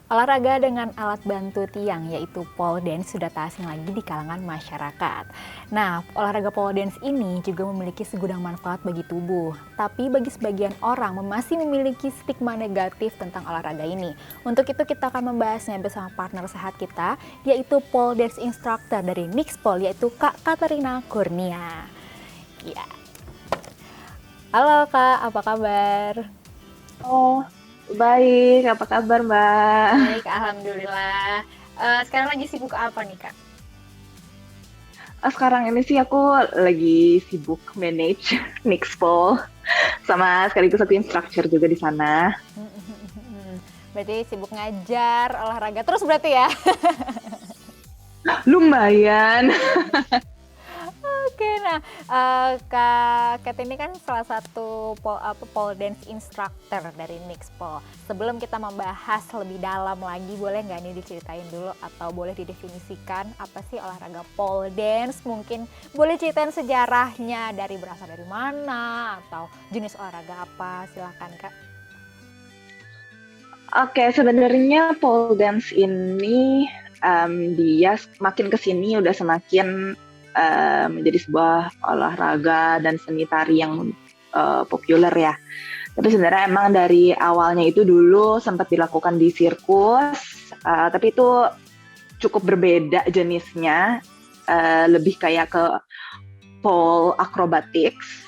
Olahraga dengan alat bantu tiang yaitu pole dance sudah tak asing lagi di kalangan masyarakat. Nah, olahraga pole dance ini juga memiliki segudang manfaat bagi tubuh. Tapi bagi sebagian orang masih memiliki stigma negatif tentang olahraga ini. Untuk itu kita akan membahasnya bersama partner sehat kita, yaitu pole dance instructor dari Mixpol, yaitu Kak Katarina Kurnia. Ya. Halo Kak, apa kabar? Oh, baik. Apa kabar, Mbak? Baik, alhamdulillah. Sekarang lagi sibuk apa nih Kak? Sekarang ini sih aku lagi sibuk manage Mixpol sama sekaligus aku instructor juga di sana. Berarti sibuk ngajar, olahraga terus berarti ya? Lumayan. Oke, nah Kak Kat ini kan salah satu pole dance instructor dari Mixpol. Sebelum kita membahas lebih dalam lagi, boleh nggak nih diceritain dulu atau boleh didefinisikan apa sih olahraga pole dance? Mungkin boleh ceritain sejarahnya dari berasal dari mana atau jenis olahraga apa? Silakan Kak. Oke, sebenarnya pole dance ini dia makin kesini udah semakin menjadi sebuah olahraga dan seni tari yang populer ya. Tapi sebenarnya emang dari awalnya itu dulu sempat dilakukan di sirkus, tapi itu cukup berbeda jenisnya, lebih kayak ke pole acrobatics,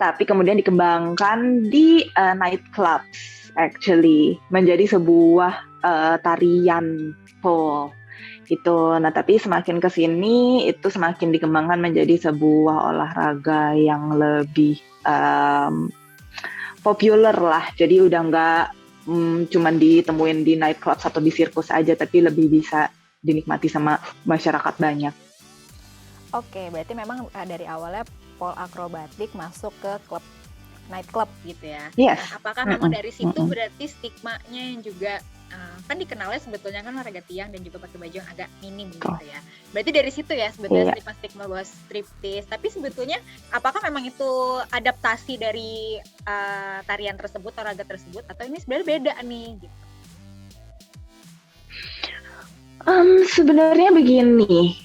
tapi kemudian dikembangkan di night clubs actually menjadi sebuah tarian pole gitu. Nah, tapi semakin ke sini itu semakin dikembangkan menjadi sebuah olahraga yang lebih populer lah. Jadi udah nggak cuman ditemuin di night club atau di sirkus aja, tapi lebih bisa dinikmati sama masyarakat banyak. Oke, berarti memang dari awalnya pole akrobatik masuk ke klub night club gitu ya. Yes. Nah, apakah memang dari situ berarti stigmanya yang juga kan dikenalnya sebetulnya kan olahraga tiang dan juga pakai baju yang agak minim gitu ya. Berarti dari situ ya sebetulnya stigma-stigma bahwa striptease. Tapi sebetulnya apakah memang itu adaptasi dari tarian tersebut, olahraga tersebut, atau ini sebenarnya beda nih gitu? Sebenarnya begini,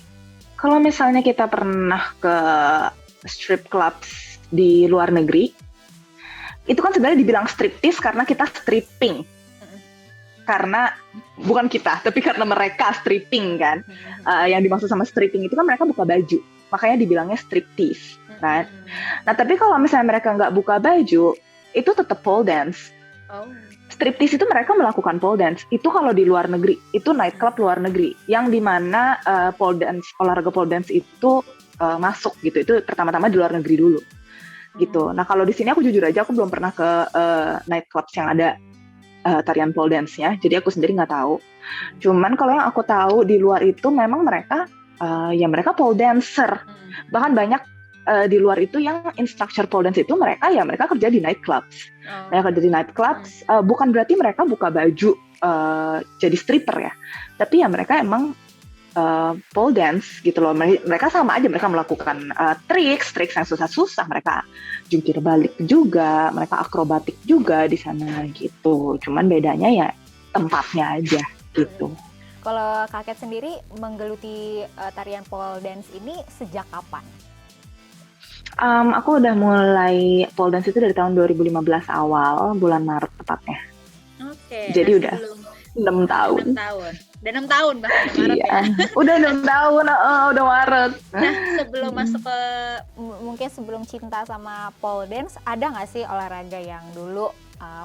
kalau misalnya kita pernah ke strip clubs di luar negeri, itu kan sebenarnya dibilang striptease karena kita stripping. Karena bukan kita, tapi karena mereka stripping kan. Yang dimaksud sama stripping itu kan mereka buka baju, makanya dibilangnya striptease, right? Nah, tapi kalau misalnya mereka nggak buka baju, itu tetap pole dance. Striptease itu mereka melakukan pole dance. Itu kalau di luar negeri, itu night club luar negeri, yang dimana pole dance, olahraga pole dance itu masuk gitu. Itu pertama-tama di luar negeri dulu, gitu. Nah, kalau di sini aku jujur aja aku belum pernah ke night clubs yang ada tarian pole dance-nya, jadi aku sendiri nggak tahu. Cuman kalau yang aku tahu di luar itu memang mereka ya mereka pole dancer. Bahkan banyak di luar itu yang instructor pole dance itu mereka kerja di night clubs. Mereka kerja di night clubs, bukan berarti mereka buka baju jadi stripper ya, tapi ya mereka emang pole dance gitu loh. Mereka sama aja, mereka melakukan tricks yang susah-susah, mereka jungkir balik juga, mereka akrobatik juga di sana gitu. Cuman bedanya ya tempatnya aja gitu. Kalau Kakek sendiri menggeluti tarian pole dance ini sejak kapan? Aku udah mulai pole dance itu dari tahun 2015 awal, bulan Maret tepatnya. Oke. Jadi udah 6 tahun. 6 tahun. Udah 6 tahun bahkan Maret iya. ya. Udah 6 tahun, udah Maret. Nah, sebelum masuk ke mungkin sebelum cinta sama pole dance, ada nggak sih olahraga yang dulu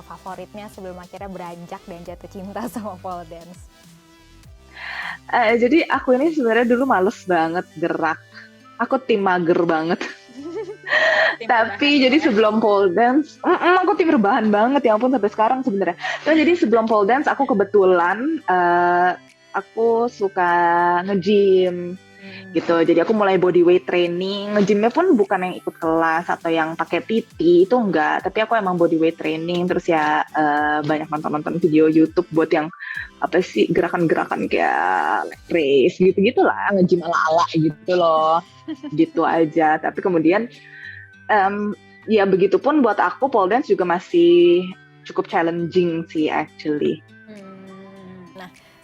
favoritnya sebelum akhirnya beranjak dan jatuh cinta sama pole dance? Jadi aku ini sebenarnya dulu males banget gerak. Aku tim mager banget. Tapi jadi sebelum pole dance, aku tim rebahan banget ya ampun sampai sekarang sebenarnya. Jadi sebelum pole dance aku kebetulan aku suka nge-gym gitu. Jadi aku mulai body weight training. Nge-gymnya pun bukan yang ikut kelas atau yang pakai PT, itu enggak. Tapi aku emang body weight training. Terus ya banyak nonton video YouTube buat yang apa sih gerakan-gerakan kayak leg race gitu-gitu lah, nge-gym ala-ala gitu loh. Gitu aja. Tapi kemudian ya begitupun buat aku pole dance juga masih cukup challenging sih actually.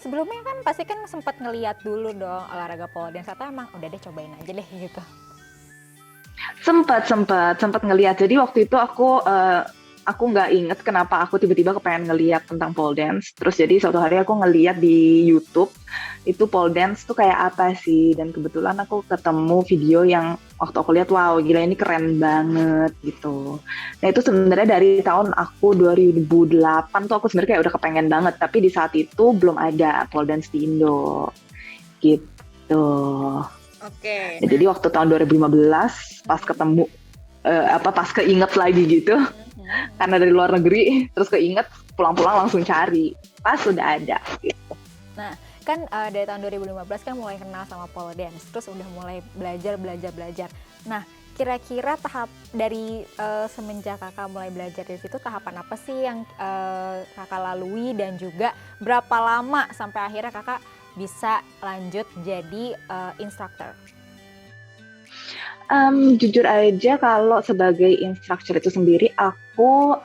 Sebelumnya kan pasti kan sempat ngeliat dulu dong olahraga pole dance, atau emang udah deh cobain aja deh gitu. Sempat ngeliat. Jadi waktu itu aku nggak inget kenapa aku tiba-tiba kepengen ngeliat tentang pole dance. Terus jadi suatu hari aku ngeliat di YouTube itu pole dance tuh kayak apa sih. Dan kebetulan aku ketemu video yang waktu aku lihat, wow gila ini keren banget gitu. Nah itu sebenarnya dari tahun aku 2008 tuh aku sebenarnya kayak udah kepengen banget. Tapi di saat itu belum ada pole dance di Indo gitu. Oke. Nah, jadi waktu tahun 2015 pas ketemu pas keinget lagi gitu karena dari luar negeri terus keinget pulang-pulang langsung cari pas sudah ada gitu. Nah, kan dari tahun 2015 kan mulai kenal sama pole dance, terus udah mulai belajar. Nah, kira-kira tahap dari semenjak kakak mulai belajar dari situ, tahapan apa sih yang kakak lalui, dan juga berapa lama sampai akhirnya kakak bisa lanjut jadi instructor? Jujur aja kalau sebagai instructor itu sendiri aku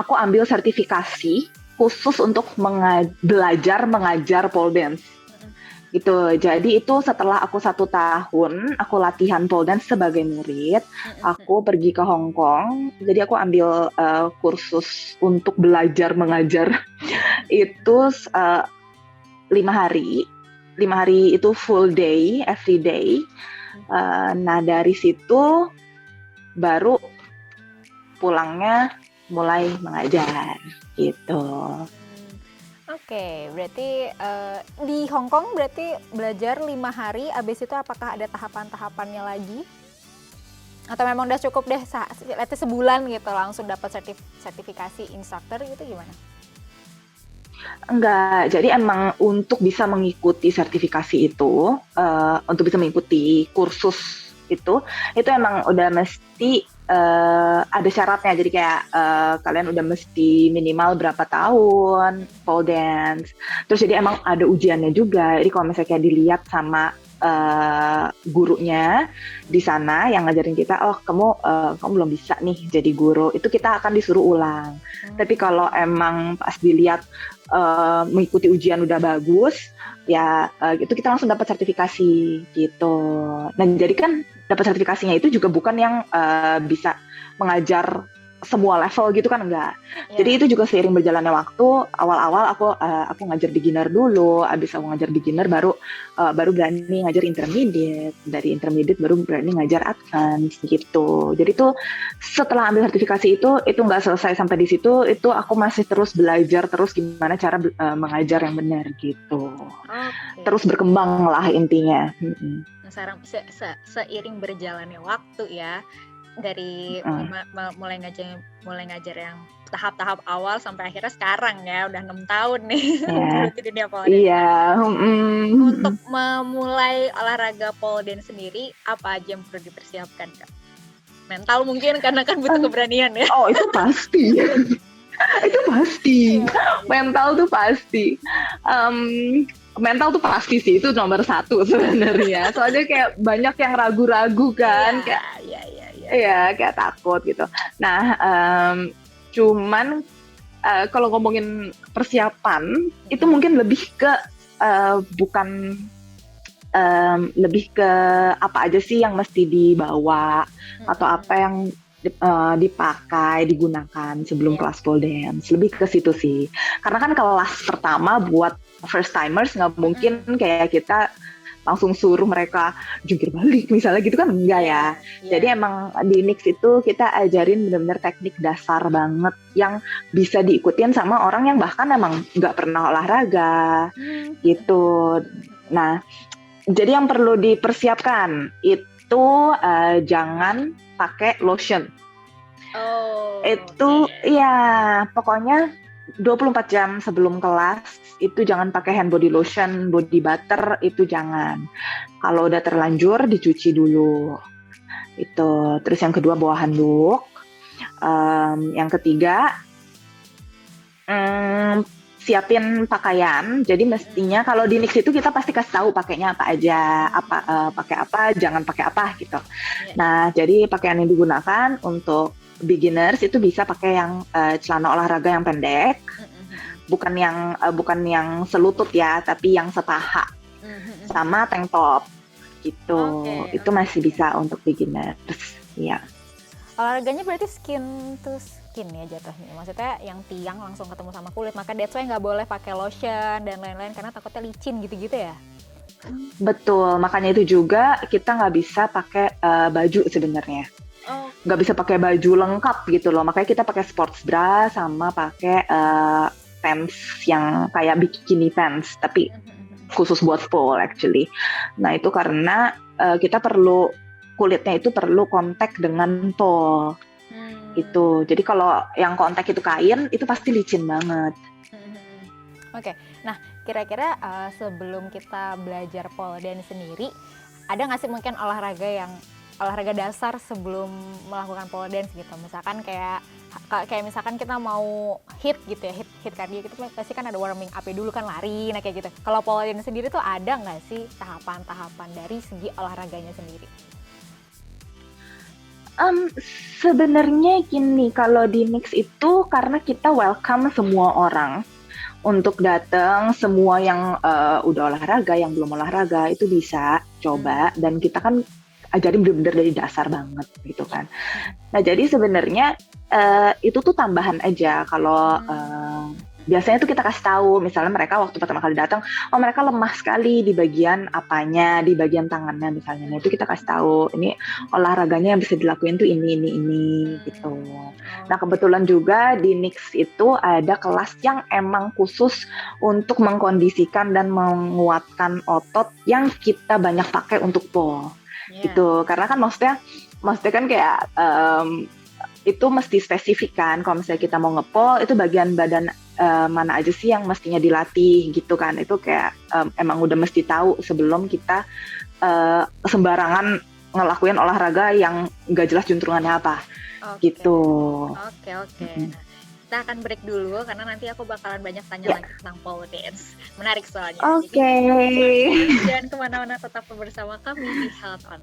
ambil sertifikasi khusus untuk belajar mengajar pole dance gitu. Jadi itu setelah aku 1 tahun aku latihan pole dance sebagai murid, aku pergi ke Hong Kong. Jadi aku ambil kursus untuk belajar mengajar itu 5 hari. 5 hari itu full day, every day. Nah dari situ baru pulangnya mulai mengajar gitu. Oke, berarti di Hong Kong berarti belajar 5 hari, abis itu apakah ada tahapan-tahapannya lagi? Atau memang udah cukup deh, sebulan gitu langsung dapat sertifikasi instructor gitu, gimana? Enggak, jadi emang untuk bisa mengikuti sertifikasi itu, untuk bisa mengikuti kursus itu emang udah mesti ada syaratnya. Jadi kayak kalian udah mesti minimal berapa tahun pole dance. Terus jadi emang ada ujiannya juga. Jadi kalau misalnya kayak dilihat sama gurunya di sana yang ngajarin kita, oh kamu belum bisa nih jadi guru, itu kita akan disuruh ulang. Tapi kalau emang pas dilihat mengikuti ujian udah bagus, ya itu kita langsung dapat sertifikasi gitu. Nah jadi kan dapat sertifikasinya itu juga bukan yang bisa mengajar semua level gitu kan, enggak. Yeah. Jadi itu juga seiring berjalannya waktu. Awal-awal aku ngajar beginner dulu, abis aku ngajar beginner baru berani ngajar intermediate, dari intermediate baru berani ngajar advance gitu. Jadi tuh setelah ambil sertifikasi itu nggak selesai sampai di situ, itu aku masih terus belajar terus gimana cara mengajar yang benar gitu. Okay. Terus berkembang lah intinya. Nah, sekarang seiring berjalannya waktu ya, dari mulai ngajar yang tahap-tahap awal sampai akhirnya sekarang ya udah 6 tahun nih di dunia pole dance. Iya. Untuk memulai olahraga pole dance sendiri, apa aja yang perlu dipersiapkan, Kak? Mental mungkin, karena kan butuh keberanian ya. Oh itu pasti. Itu pasti. Mental tuh pasti. Mental tuh pasti sih, itu nomor 1 sebenarnya. Soalnya kayak banyak yang ragu-ragu kan, Iya, kayak takut gitu. Nah, cuman kalau ngomongin persiapan itu mungkin lebih ke lebih ke apa aja sih yang mesti dibawa atau apa yang dipakai, digunakan sebelum kelas pole dance. Lebih ke situ sih. Karena kan kelas pertama buat first timers nggak mungkin kayak kita langsung suruh mereka jungkir balik misalnya gitu kan, enggak ya. Jadi emang di Nix itu kita ajarin benar-benar teknik dasar banget yang bisa diikutin sama orang yang bahkan emang nggak pernah olahraga gitu. Nah, jadi yang perlu dipersiapkan itu jangan pakai lotion. Itu ya pokoknya 24 jam sebelum kelas itu jangan pakai hand body lotion, body butter itu jangan. Kalau udah terlanjur dicuci dulu. Itu. Terus yang kedua bawa handuk. Yang ketiga siapin pakaian. Jadi mestinya kalau di Nix itu kita pasti kasih tahu pakainya apa aja, pakai apa, jangan pakai apa gitu. Nah, jadi pakaian yang digunakan untuk beginners itu bisa pakai yang celana olahraga yang pendek. bukan yang selutut ya, tapi yang sepaha sama tank top gitu. Oke, Itu oke, masih oke. bisa untuk beginners. Ya. Olahraganya berarti skin to skin ya jatuhnya. Maksudnya yang tiang langsung ketemu sama kulit, maka that's why nggak boleh pakai lotion dan lain-lain karena takutnya licin gitu-gitu ya. Betul, makanya itu juga kita nggak bisa pakai baju sebenarnya. Nggak bisa pakai baju lengkap gitu loh. Makanya kita pakai sports bra sama pakai pants yang kayak bikini pants, tapi khusus buat pole actually. Nah itu karena kita perlu kulitnya itu perlu kontak dengan pole gitu. Jadi kalau yang kontak itu kain, itu pasti licin banget. Oke, nah kira-kira sebelum kita belajar pole dance sendiri, ada nggak sih mungkin olahraga dasar sebelum melakukan pole dance gitu? Misalkan kayak misalkan kita mau hit gitu ya, hit cardio gitu pasti kan ada warming up dulu kan lari, nah kayak gitu. Kalau pole dance sendiri tuh ada nggak sih tahapan-tahapan dari segi olahraganya sendiri? Sebenarnya gini, kalau di mix itu karena kita welcome semua orang untuk datang, semua yang udah olahraga, yang belum olahraga itu bisa coba, dan kita kan ajarin bener-bener dari dasar banget gitu kan. Nah jadi sebenarnya itu tuh tambahan aja kalau biasanya tuh kita kasih tahu, misalnya mereka waktu pertama kali datang, oh mereka lemah sekali di bagian apanya, di bagian tangannya misalnya. Nah itu kita kasih tahu, ini olahraganya yang bisa dilakuin tuh ini gitu. Nah kebetulan juga di Nix itu ada kelas yang emang khusus untuk mengkondisikan dan menguatkan otot yang kita banyak pakai untuk pole. Gitu, karena kan maksudnya kan kayak itu mesti spesifik kan, kalau misalnya kita mau ngepol itu bagian badan mana aja sih yang mestinya dilatih gitu kan, itu kayak emang udah mesti tahu sebelum kita sembarangan ngelakuin olahraga yang nggak jelas juntrungannya apa. Gitu. Oke. Nah, kita akan break dulu karena nanti aku bakalan banyak tanya lagi tentang pole dance. Menarik soalnya. Oke. Jadi jangan kemana-mana, tetap bersama kami di Health On.